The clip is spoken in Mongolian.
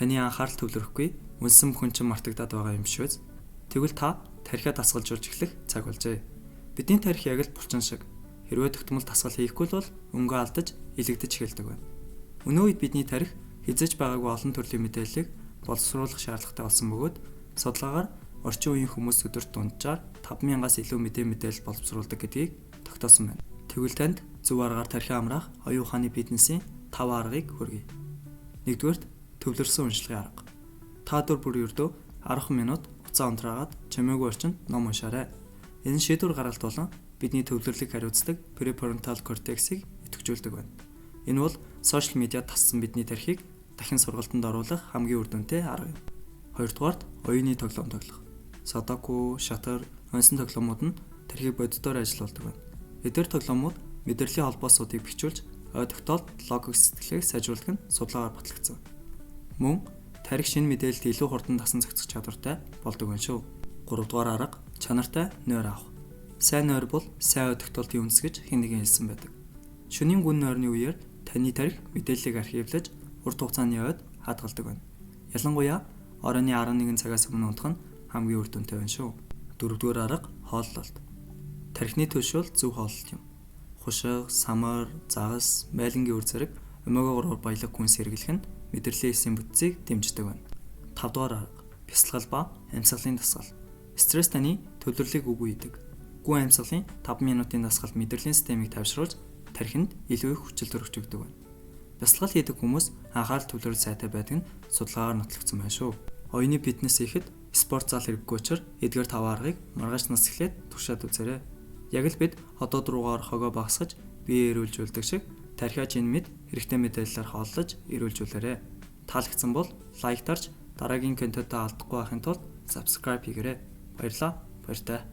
Таны анхаарал төвлөрөхгүй, үнсэн бүхэн чинь мартагдаад байгаа юм биш үү? Тэгвэл та тархиа дасгалжуулж эхлэх цаг болжээ. Бидний тархи яг л булчин шиг. Хэрвээ тогтмол дасгал хийхгүй бол өнгөө алдаж, илэгдэж эхэлдэг байна. Өнөө үед бидний тархи хязгаарч байгаагүй олон төрлийн мэдээллийг боловсруулах шаардлагатай болсон бөгөөд судалгаагаар орчин үеийн хүмүүс өдөрт дунджаар 5,000-аас илүү мэдээлэл боловсруулдаг гэдгийг тогтоосон байна. Тэгвэл танд зөв аргаар тархи амраах оюун ухааны фитнесийн 5 аргыг хүргэе. 1-р төвлөрсөн уншлагын арга. Та бүр ердөө 10 минут уцаа унтраагаад чимээгүй орчинд ном уншаарай. Энэ шийдвэр гаргалт болон бидний төвлөрлийг хариуцдаг префронтал кортексийг идэвхжүүлдэг байна. Энэ бол сошиал медиад тассан бидний тархийг дахин сургалтанд оруулах хамгийн үр дүнтэй арга юм. 2-дугаарт оюуны тоглоом тоглох. Содоку, шатар, онцон тоглоомууд нь тархийг бодитоор ажиллаулдаг байна. Эдгээр тоглоомууд мэдрэлийн холбоосуудыг бичүүлж, ой тогтоолт логик сэтгэлгээг сайжруулах нь судалгаагаар батлагдсан. Мөн тархи шинэ мэдээлэлд илүү хурдан дасан зохицох чадвартай болдог байна шүү. 3-дугаар арга чанартай нойр авах. Сайн нойр бол сайн ой тогтоолтын үндэс гэж хэн нэгэн хэлсэн байдаг. Шөнийн гүн нойрны үеэр таны тархи мэдээллийг архивлаж урт хугацааны ойд хадгалдаг байна. Ялангуяа оройн 11 цагаас өмнө унтах нь хамгийн үр дүнтэй байна шүү. 4-р арга хооллолт. Тархины төлшөөл зөв хооллолт юм. Хушиг, самар, загас, байлангийн үр зэрэг омега 3 баялаг хүнс хэрэглэх нь мэдрэлийн эсийн бүтцийг дэмждэг байна. 5-дугаар арга бясалгал ба амьсгалын дасгал. Стресс таны төлөвлөлийг үгүй хийдэг. Гүн амьсгалын 5 минутын дасгал мэдрэлийн системийг тайвшруулж тархинд илүү их хүчил төрөгч өгдөг байна. Бясалгал хийдэг хүмүүс анхаарал төвлөрөл сайтай байдаг нь судалгаагаар нотлогдсон байна шүү. Оюуны фитнес хийхэд спорт зал хэрэггүй учраас эдгээр 5 аргыг маргааш нас эхлээд туршаад үзээрэй. Яг л бид ходоод руугаа орохоо багасгаж бие эрүүлжүүлдэг шиг тархиа чинь мэд хэрэгтэй мэдээллээр хооллож эрүүлжүүлээрэй. Таалагдсан бол лайктарч дараагийн контентоо алдахгүй байхын тулд subscribe хийгээрэй. Баярлалаа. Баяртай.